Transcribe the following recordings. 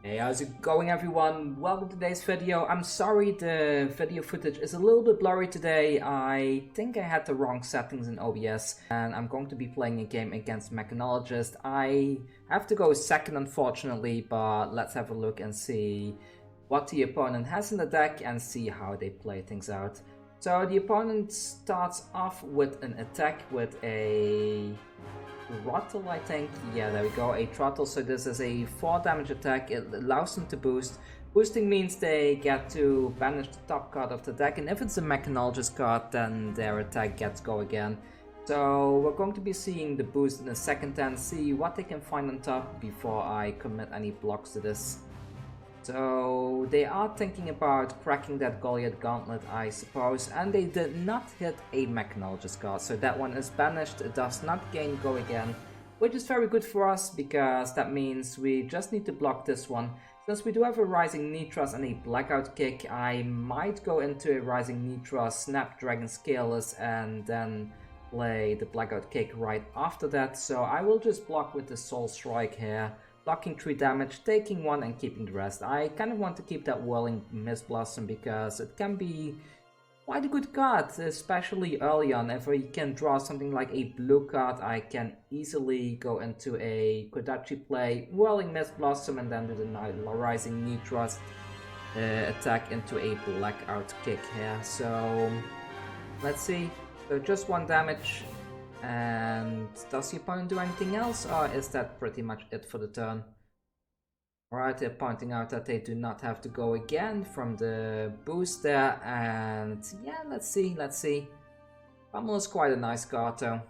Hey, how's it going everyone? Welcome to today's video. I'm sorry the video footage is a little bit blurry today. I think I had the wrong settings in OBS and I'm going to be playing a game against Mechanologist. I have to go second unfortunately, but let's have a look and see what the opponent has in the deck and see how they play things out. So the opponent starts off with an attack with a Throttle, I think. Yeah, there we go, a Throttle. So this is a 4 damage attack. It allows them to boost. Boosting means they get to banish the top card of the deck, and if it's a Mechanologist card, then their attack gets go again. So we're going to be seeing the boost in a second and see what they can find on top before I commit any blocks to this. So they are thinking about cracking that Goliath Gauntlet, I suppose, and they did not hit a Mechanologist card, so that one is banished. It does not gain go again, which is very good for us because that means we just need to block this one. Since we do have a Rising Nitras and a Blackout Kick, I might go into a Rising Nitra, Snapdragon Scaleless, and then play the Blackout Kick right after that. So I will just block with the Soul Strike here. Blocking 3 damage, taking 1 and keeping the rest. I kind of want to keep that Whirling Mist Blossom because it can be quite a good card, especially early on. If I can draw something like a blue card, I can easily go into a Kodachi play, Whirling Mist Blossom, and then do the Rising Nitras attack into a Blackout Kick here. So let's see. So just 1 damage. And does the opponent do anything else, or is that pretty much it for the turn? Alright, they're pointing out that they do not have to go again from the boost there, and yeah, let's see. Pummel is quite a nice card though.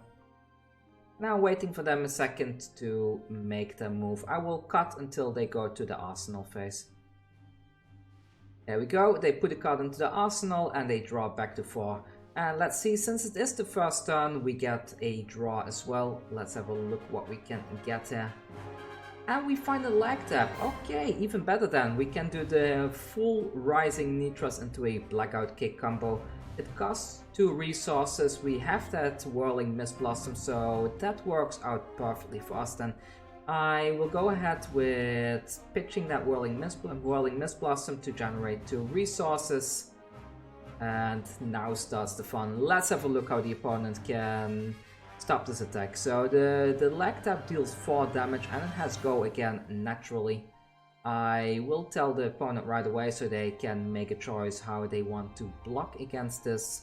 Now waiting for them a second to make their move. I will cut until they go to the Arsenal phase. There we go, they put a card into the Arsenal and they draw back to 4. And let's see, since it is the first turn, we get a draw as well. Let's have a look what we can get here. And we find a leg tap. Okay, even better then. We can do the full Rising Nitras into a Blackout Kick combo. It costs 2 resources. We have that Whirling Mist Blossom, so that works out perfectly for us then. I will go ahead with pitching that Whirling Mist Blossom to generate 2 resources. And now starts the fun. Let's have a look how the opponent can stop this attack. So the leg tap deals 4 damage and it has go again naturally. I will tell the opponent right away so they can make a choice how they want to block against this.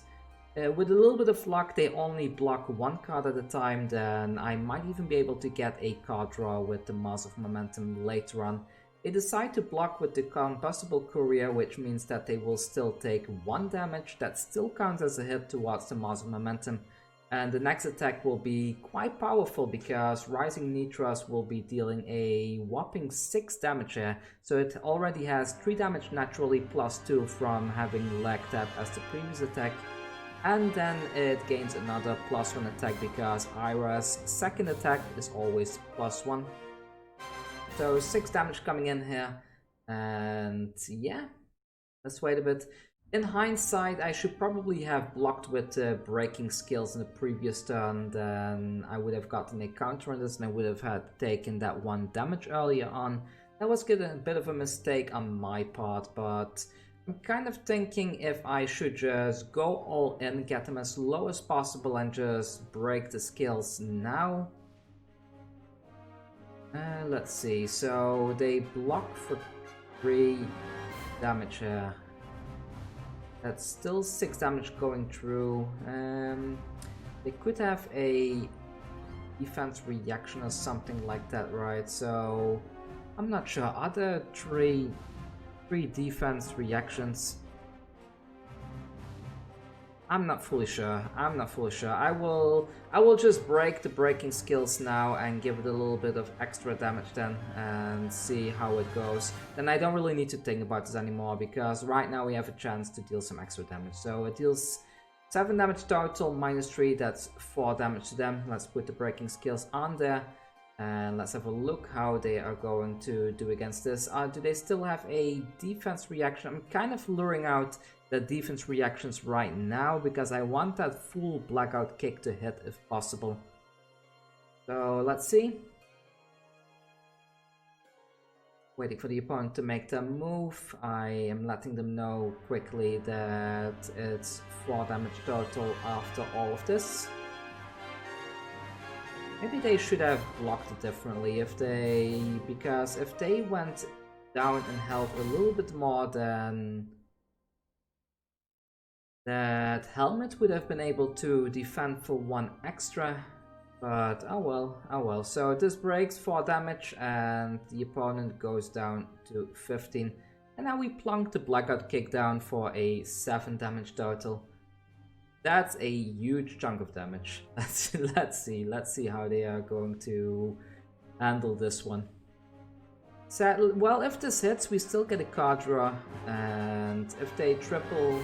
With a little bit of luck they only block 1 card at a time, then I might even be able to get a card draw with the Mass of Momentum later on. They decide to block with the Combustible Courier, which means that they will still take 1 damage. That still counts as a hit towards the Mass of Momentum. And the next attack will be quite powerful because Rising Nitras will be dealing a whopping 6 damage here. So it already has 3 damage naturally plus 2 from having Leg Tap as the previous attack. And then it gains another +1 attack because Ira's second attack is always +1. So 6 damage coming in here, and yeah, let's wait a bit. In hindsight, I should probably have blocked with breaking skills in the previous turn, then I would have gotten a counter on this and I would have had taken that 1 damage earlier on. That was a bit of a mistake on my part, but I'm kind of thinking if I should just go all in, get them as low as possible and just break the skills now. Let's see, so they block for 3 damage here. That's still 6 damage going through. They could have a defense reaction or something like that, right? So I'm not sure. Are there 3 defense reactions? I'm not fully sure. I will just break the breaking skills now and give it a little bit of extra damage then and see how it goes. Then I don't really need to think about this anymore because right now we have a chance to deal some extra damage. So it deals 7 damage total, -3, that's 4 damage to them. Let's put the breaking skills on there. And let's have a look how they are going to do against this. Do they still have a defense reaction? I'm kind of luring out the defense reactions right now because I want that full Blackout Kick to hit if possible. So let's see. Waiting for the opponent to make their move. I am letting them know quickly that it's 4 damage total after all of this. Maybe they should have blocked it differently because if they went down in health a little bit more, then that helmet would have been able to defend for 1 extra. But oh well, oh well. So this breaks 4 damage and the opponent goes down to 15. And now we plunk the Blackout Kick down for a 7 damage total. That's a huge chunk of damage. Let's see how they are going to handle this one. Sadly, well, if this hits, we still get a card draw, and if they triple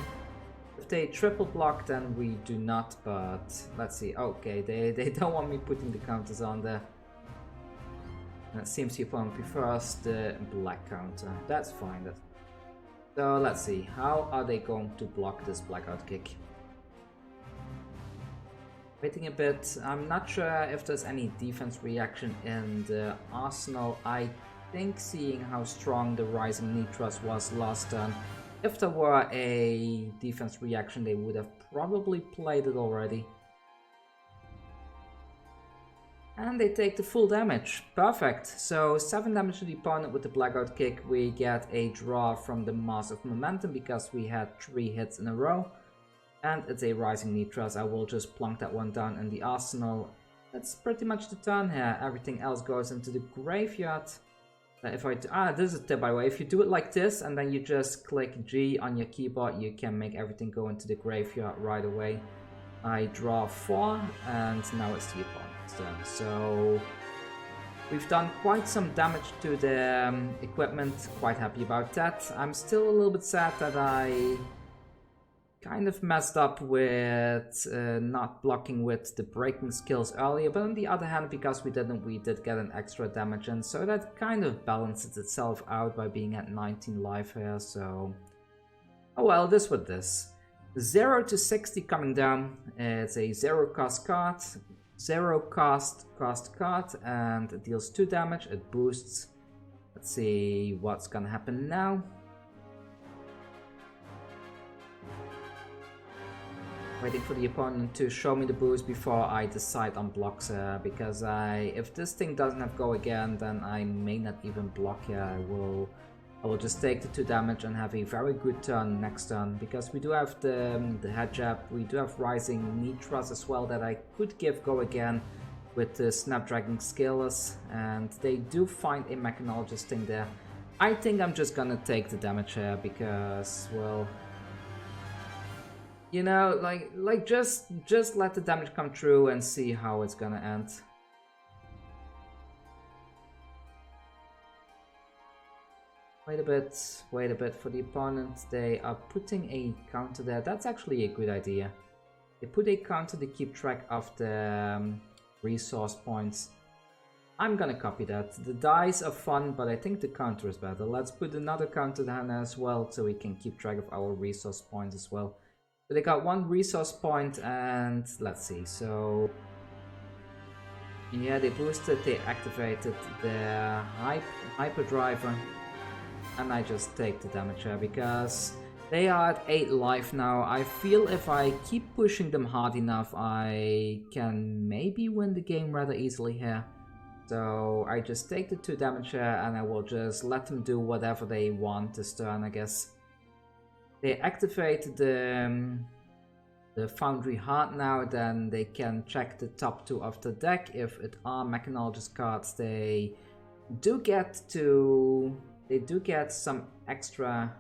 block, then we do not. But let's see. Okay, they don't want me putting the counters on there. And it seems the opponent prefers the black counter. That's fine. So let's see. How are they going to block this Blackout Kick? Waiting a bit. I'm not sure if there's any defense reaction in the arsenal. I think seeing how strong the Rising Nitras was last turn, if there were a defense reaction, they would have probably played it already. And they take the full damage. Perfect. So 7 damage to the opponent with the Blackout Kick. We get a draw from the Mass of Momentum because we had 3 hits in a row. And it's a Rising Nitras. I will just plunk that one down in the arsenal. That's pretty much the turn here. Everything else goes into the graveyard. This is a tip by the way. If you do it like this and then you just click G on your keyboard, you can make everything go into the graveyard right away. I draw 4 and now it's the opponent's turn. So we've done quite some damage to the equipment. Quite happy about that. I'm still a little bit sad that I kind of messed up with not blocking with the breaking skills earlier, but on the other hand, because we did get an extra damage, and so that kind of balances itself out by being at 19 life here. So oh well, this with this 0 to 60 coming down. It's a 0 cost card, 0 cost card, and it deals 2 damage. It boosts. Let's see what's gonna happen now. Waiting for the opponent to show me the boost before I decide on blocks, because if this thing doesn't have go again, then I may not even block here. I will just take the 2 damage and have a very good turn next turn, because we do have the head jab, we do have Rising Nitras as well that I could give go again with the Snapdragon Scalers, and they do find a Mechanologist thing there. I think I'm just gonna take the damage here because, well, you know, like just let the damage come through and see how it's gonna end. Wait a bit for the opponent. They are putting a counter there. That's actually a good idea. They put a counter to keep track of the resource points. I'm gonna copy that. The dice are fun, but I think the counter is better. Let's put another counter down as well so we can keep track of our resource points as well. So they got 1 resource point, and let's see, so yeah, they boosted, they activated their hyperdriver, and I just take the damage here because they are at 8 life now. I feel if I keep pushing them hard enough, I can maybe win the game rather easily here. So I just take the 2 damage here and I will just let them do whatever they want this turn, I guess. They activate the Foundry Heart now, then they can check the top 2 of the deck. If it are Mechanologist cards, they do get some extra.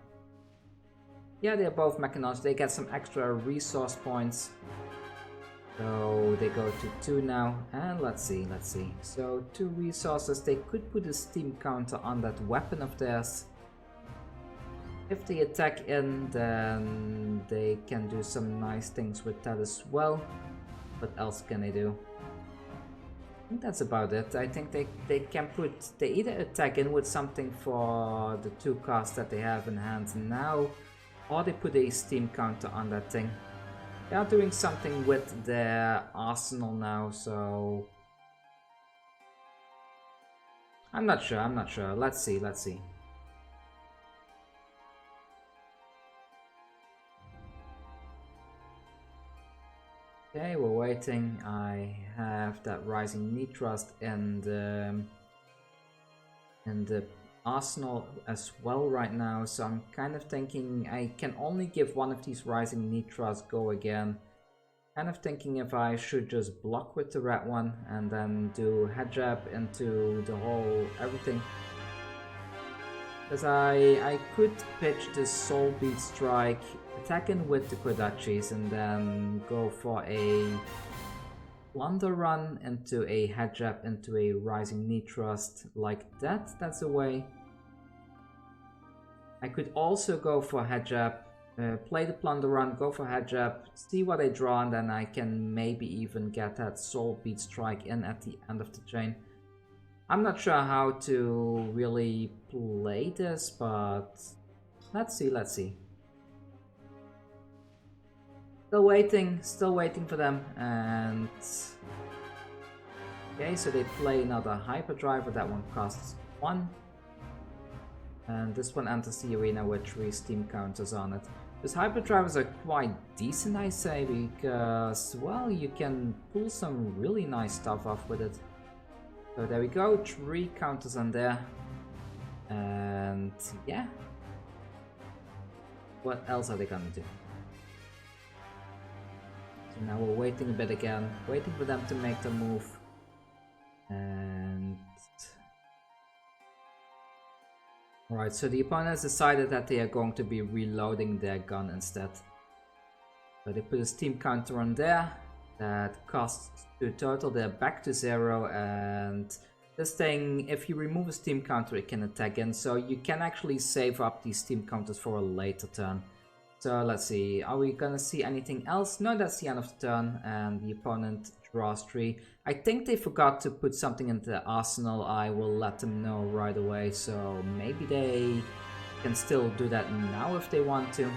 Yeah, they're both Mechanologists. They get some extra resource points. So they go to 2 now, and let's see. So 2 resources. They could put a steam counter on that weapon of theirs. If they attack in, then they can do some nice things with that as well. What else can they do? I think that's about it. I think they can they either attack in with something for the 2 cards that they have in hand now, or they put a steam counter on that thing. They are doing something with their arsenal now, so I'm not sure, I'm not sure. Let's see, let's see. Okay, we're waiting. I have that Rising Need Trust in the arsenal as well right now, so I'm kind of thinking I can only give one of these Rising Need Trust go again. Kind of thinking if I should just block with the red one and then do head jab into the whole everything. Because I could pitch the Soul Beat Strike, attack in with the Kodachis, and then go for a Plunder Run into a head jab into a Rising Need Trust like that. That's a way. I could also go for head jab, play the Plunder Run, go for head jab, see what I draw, and then I can maybe even get that Soul Beat Strike in at the end of the chain. I'm not sure how to really play this, but let's see, let's see. Still waiting for them, and okay, so they play another Hyperdriver. That one costs 1. And this one enters the arena with 3 steam counters on it. These Hyperdrivers are quite decent, I say, because, well, you can pull some really nice stuff off with it. So there we go, 3 counters on there. And yeah. What else are they gonna do? So now we're waiting a bit again, waiting for them to make the move. And alright, so the opponent has decided that they are going to be reloading their gun instead. So they put a steam counter on there. That costs 2 total, they're back to 0, and this thing, if you remove a steam counter, it can attack in, so you can actually save up these steam counters for a later turn. So let's see, are we gonna see anything else? No, that's the end of the turn, and the opponent draws 3. I think they forgot to put something into the arsenal. I will let them know right away, so maybe they can still do that now if they want to.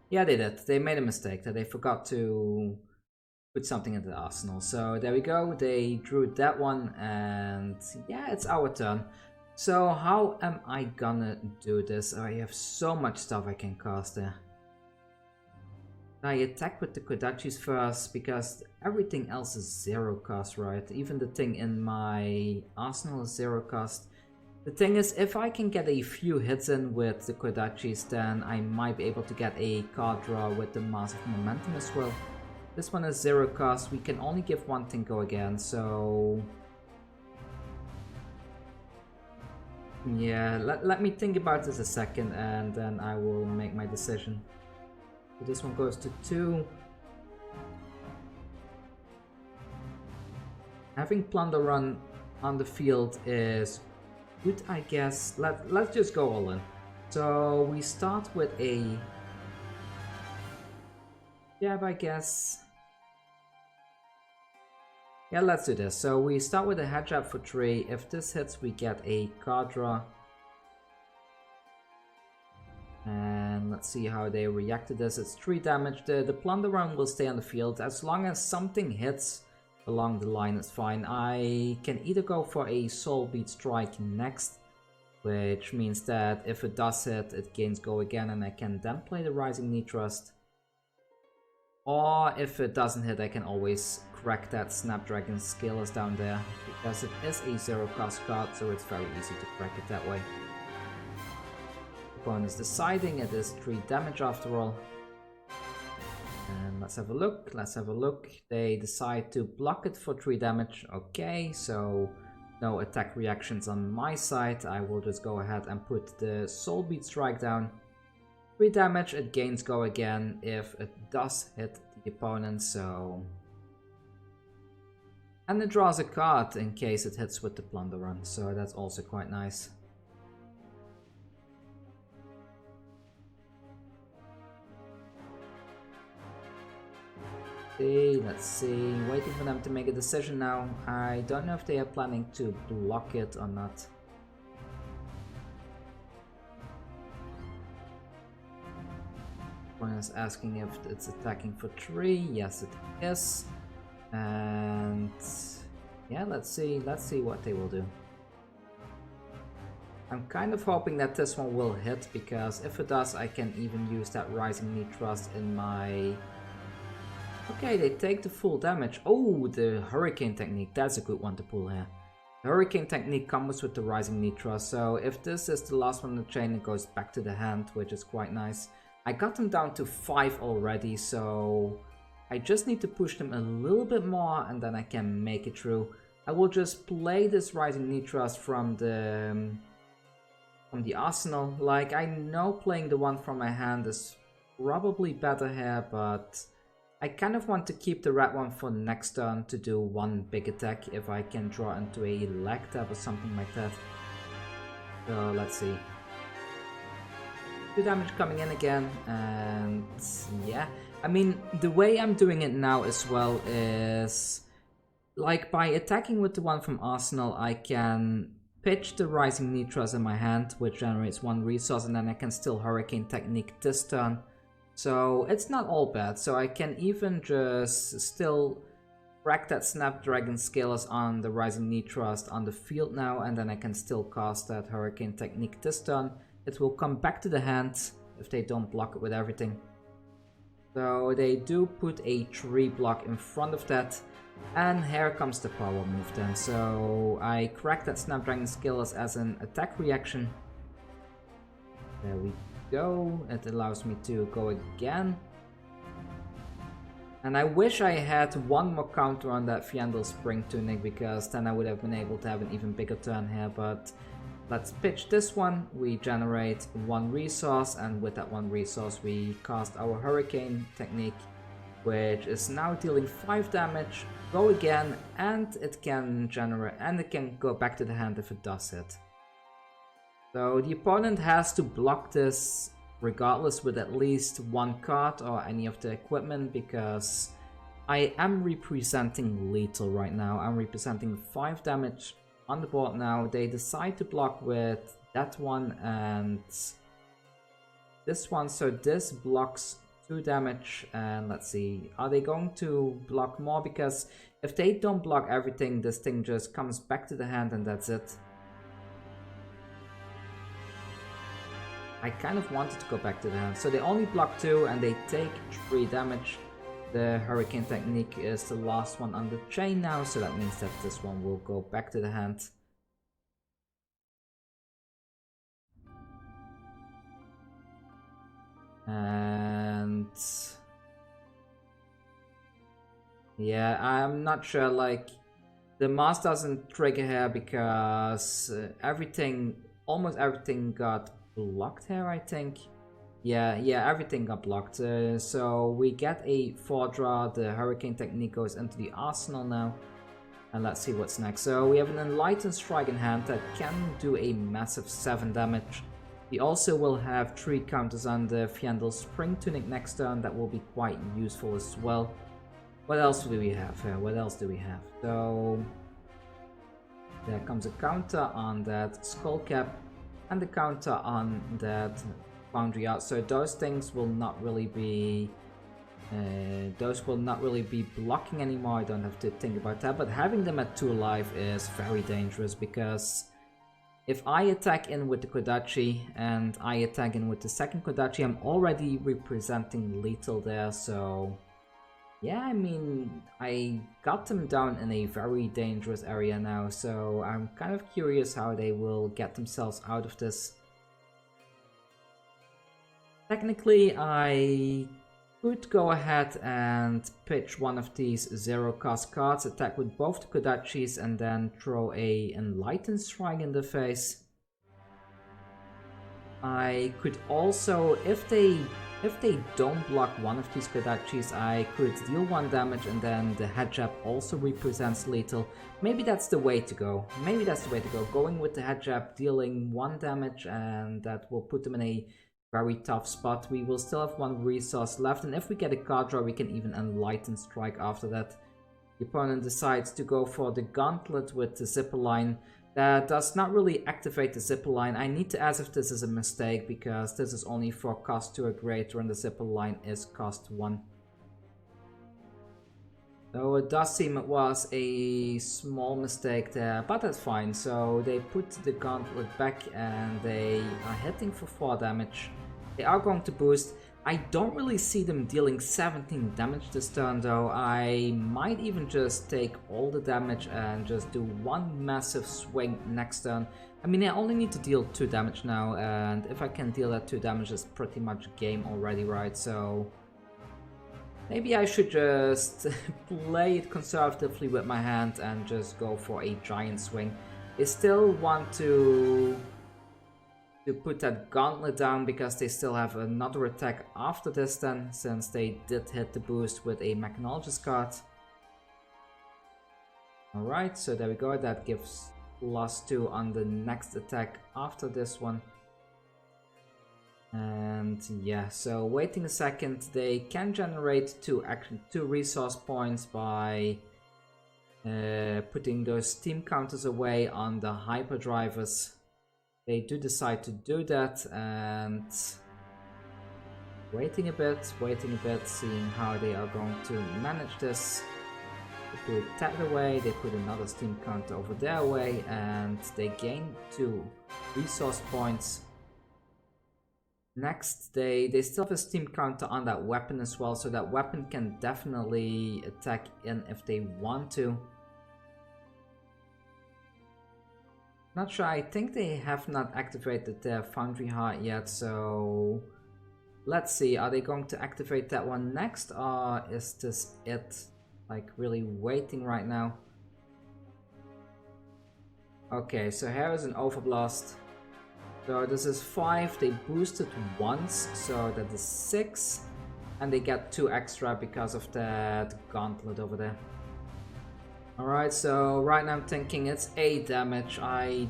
Yeah, they did. They made a mistake that they forgot to put something into the arsenal. So there we go. They drew that one, and yeah, it's our turn. So how am I gonna do this? I have so much stuff I can cast there. I attack with the Kodachis first because everything else is 0 cost, right? Even the thing in my arsenal is 0 cost. The thing is, if I can get a few hits in with the Kodachis, then I might be able to get a card draw with the Massive Momentum as well. This one is 0 cost, we can only give one thing go again, so yeah, let me think about this a second and then I will make my decision. So this one goes to 2. Having Plunder Run on the field is good, I guess. Let's just go all in. So we start with a jab, I guess. Yeah, let's do this. So we start with a head jab for 3. If this hits, we get a card draw. And let's see how they react to this. It's 3 damage. The Plunder Run will stay on the field. As long as something hits along the line, it's fine. I can either go for a Soul Beat Strike next, which means that if it does hit, it gains go again, and I can then play the Rising Need Trust. Or if it doesn't hit, I can always crack that Snapdragon Scalers down there, because it is a 0 cost card, so it's very easy to crack it that way. Opponent is deciding, it is 3 damage after all. And let's have a look, They decide to block it for 3 damage. Okay, so no attack reactions on my side. I will just go ahead and put the Soul Beat Strike down. 3 damage, it gains go again if it does hit the opponent, so... And it draws a card in case it hits with the Plunder Run, so that's also quite nice. Let's see, waiting for them to make a decision now. I don't know if they are planning to block it or not. One is asking if it's attacking for 3. Yes, it is. And yeah, let's see what they will do. I'm kind of hoping that this one will hit, because if it does, I can even use that Rising Knee Thrust in my... Okay, they take the full damage. Oh, the Hurricane Technique, that's a good one to pull here. The Hurricane Technique comes with the Rising Knee Thrust, so if this is the last one in the chain, it goes back to the hand, which is quite nice. I got them down to 5 already, so I just need to push them a little bit more and then I can make it through. I will just play this Rising Knee Thrust from the arsenal. Like, I know playing the one from my hand is probably better here, but I kind of want to keep the red one for next turn to do one big attack if I can draw into a leg tap or something like that. So let's see. 2 damage coming in again, and yeah. I mean, the way I'm doing it now as well is, like, by attacking with the one from Arsenal, I can pitch the Rising Knee Thrust in my hand, which generates 1 resource, and then I can still Hurricane Technique this turn. So it's not all bad. So I can even just still crack that Snapdragon Scalers on the Rising Knee Thrust on the field now, and then I can still cast that Hurricane Technique this turn. It will come back to the hand if they don't block it with everything. So they do put a 3 block in front of that. And here comes the power move then. So I crack that Snapdragon Scalers as an attack reaction. There we go. It allows me to go again. And I wish I had 1 more counter on that Fiandal Spring Tunic, because then I would have been able to have an even bigger turn here, but let's pitch this one. We generate 1 resource, and with that 1 resource we cast our Hurricane Technique, which is now dealing 5 damage. Go again, and it can generate, and it can go back to the hand if it does hit. So the opponent has to block this regardless with at least 1 card or any of the equipment, because I am representing lethal right now. I'm representing 5 damage on the board now. They decide to block with that one and this one, so this blocks 2 damage. And let's see, are they going to block more? Because if they don't block everything, this thing just comes back to the hand and that's it. I kind of wanted to go back to the hand, so they only block 2 and they take 3 damage. The Hurricane Technique is the last one on the chain now, so that means that this one will go back to the hand. And yeah, I'm not sure, like, the mass doesn't trigger here because almost everything got blocked here, I think. Yeah, everything got blocked. So we get a 4 draw. The Hurricane Technique goes into the arsenal now. And let's see what's next. So we have an Enlightened Strike in hand that can do a massive 7 damage. We also will have 3 counters on the Fiandal Spring Tunic next turn. That will be quite useful as well. What else do we have here? What else do we have? So there comes a counter on that Skull Cap and the counter on that Foundry Art. So those things will not really be blocking anymore. I don't have to think about that, but having them at 2 alive is very dangerous, because if I attack in with the Kodachi and I attack in with the second Kodachi, I'm already representing lethal there. So yeah, I mean, I got them down in a very dangerous area now, so I'm kind of curious how they will get themselves out of this. Technically, I could go ahead and pitch one of these 0-cost cards, attack with both the Kodachis, and then throw a Enlightened Strike in the face. I could also, if they don't block one of these Kodachis, I could deal 1 damage, and then the head jab also represents lethal. Maybe that's the way to go. Maybe that's the way to go. Going with the head jab, dealing 1 damage, and that will put them in a very tough spot. We will still have 1 resource left, and if we get a card draw, we can even Enlightened Strike after that. The opponent decides to go for the Gauntlet with the Zipper Line. That does not really activate the zipper line. I need to ask if this is a mistake, because this is only for cost 2 or greater and the zipper line is cost 1. So it does seem it was a small mistake there, but that's fine. So they put the gauntlet back and they are hitting for 4 damage. They are going to boost. I don't really see them dealing 17 damage this turn though. I might even just take all the damage and just do one massive swing next turn. I mean, I only need to deal 2 damage now, and if I can deal that 2 damage, it's pretty much game already, right? So maybe I should just play it conservatively with my hand and just go for a giant swing. They still want to put that gauntlet down because they still have another attack after this then, since they did hit the boost with a Mechanologist card. Alright, so there we go, that gives +2 on the next attack after this one. And yeah, so waiting a second, they can generate 2 resource points by putting those steam counters away on the hyperdrivers. They do decide to do that, and waiting a bit, seeing how they are going to manage this. They put that away, they put another steam counter over their way, and they gain 2 resource points. Next, they still have a steam counter on that weapon as well, so that weapon can definitely attack in if they want to. Not sure, I think they have not activated their Foundry Heart yet, so let's see, are they going to activate that one next, or is this it? Like, really waiting right now. Okay, so here is an Overblast. So this is 5, they boosted once, so that is 6, and they get 2 extra because of that gauntlet over there. Alright, so right now I'm thinking it's 8 damage. I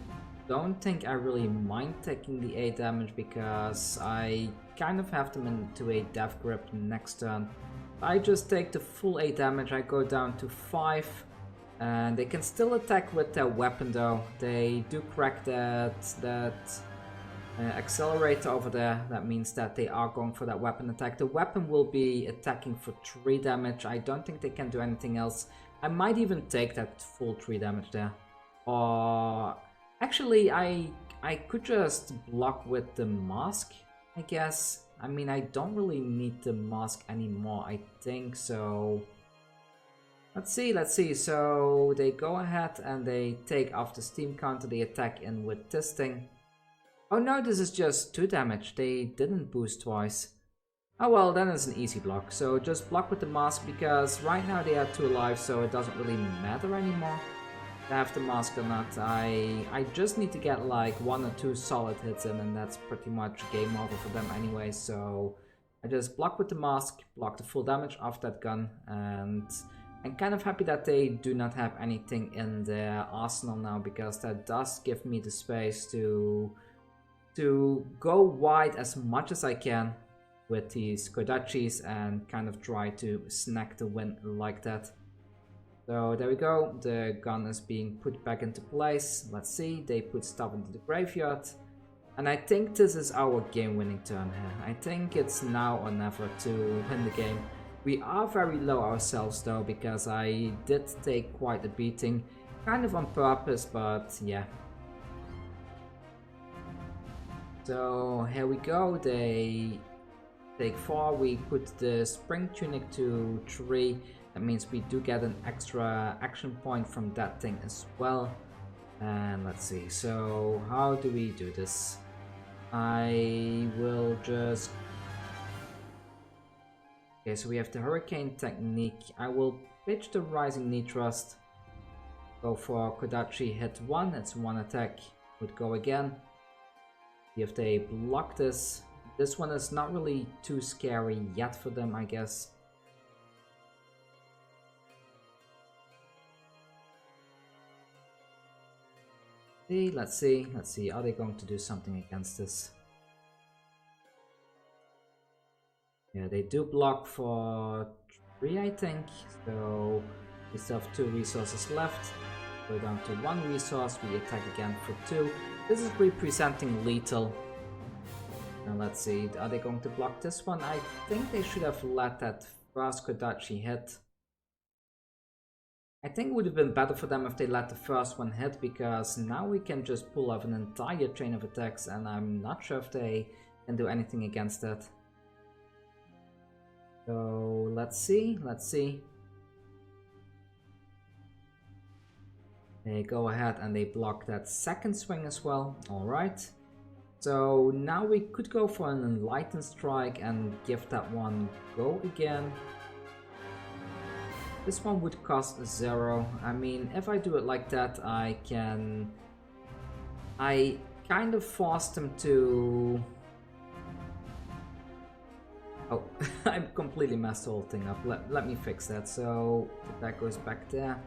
don't think I really mind taking the 8 damage because I kind of have them into a death grip next turn. I just take the full 8 damage, I go down to 5. And they can still attack with their weapon though. They do crack that accelerator over there. That means that they are going for that weapon attack. The weapon will be attacking for 3 damage. I don't think they can do anything else. I might even take that full 3 damage there. Or actually, I could just block with the mask, I guess. I mean, I don't really need the mask anymore, I think, so let's see. So they go ahead and they take off the steam counter, they attack in with this thing. Oh no, this is just 2 damage. They didn't boost twice. Oh well, then it's an easy block. So just block with the mask, because right now they are 2 alive, so it doesn't really matter anymore to have the mask or not. I just need to get like 1 or 2 solid hits in, and that's pretty much game over for them anyway. So I just block with the mask, block the full damage off that gun, and I'm kind of happy that they do not have anything in their arsenal now, because that does give me the space to go wide as much as I can with these Kodachis and kind of try to snack the win like that. So there we go, the gun is being put back into place. Let's see, they put stuff into the graveyard. And I think this is our game-winning turn here. I think it's now or never to win the game. We are very low ourselves though, because I did take quite a beating, kind of on purpose, but yeah. So here we go, they take 4, we put the Spring Tunic to 3, that means we do get an extra action point from that thing as well. And let's see, so how do we do this? I will just... Okay, so we have the Hurricane technique. I will pitch the Rising Knee Thrust, go for Kodachi, hit 1, it's 1 attack, would go again. If they block this, this one is not really too scary yet for them, I guess. Let's see, are they going to do something against this? Yeah, they do block for 3, I think, so we still have 2 resources left. Go down to 1 resource, we attack again for 2. This is representing lethal. Now let's see, are they going to block this one? I think they should have let that first Kodachi hit. I think it would have been better for them if they let the first one hit, because now we can just pull off an entire chain of attacks, and I'm not sure if they can do anything against that. So let's see. They go ahead and they block that second swing as well. Alright. So now we could go for an Enlightened Strike and give that one go again. This one would cost 0. I mean, if I do it like that, I kind of forced them to... Oh, I completely messed the whole thing up. Let me fix that. So that goes back there.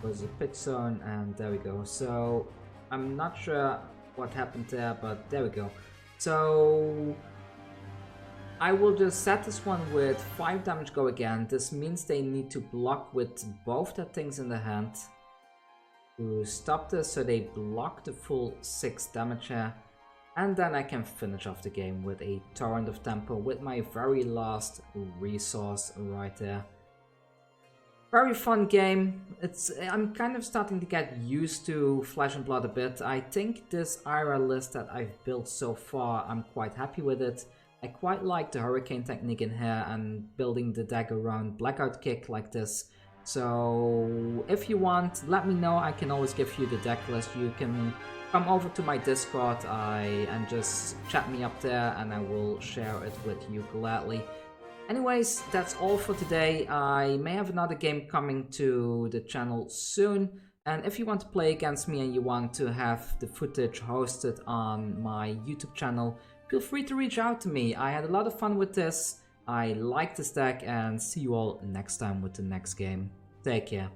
Goes a pitch zone, and there we go. So I'm not sure what happened there, but there we go. So I will just set this one with 5 damage go again. This means they need to block with both their things in the hand to stop this, so they block the full 6 damage here. And then I can finish off the game with a Torrent of Tempo with my very last resource right there. Very fun game. I'm kind of starting to get used to Flesh and Blood a bit. I think this IRA list that I've built so far, I'm quite happy with it. I quite like the Hurricane technique in here and building the deck around Blackout Kick like this. So if you want, let me know. I can always give you the deck list. You can come over to my Discord and just chat me up there, and I will share it with you gladly. Anyways, that's all for today. I may have another game coming to the channel soon. And if you want to play against me and you want to have the footage hosted on my YouTube channel, feel free to reach out to me. I had a lot of fun with this. I like this deck, and see you all next time with the next game. Take care.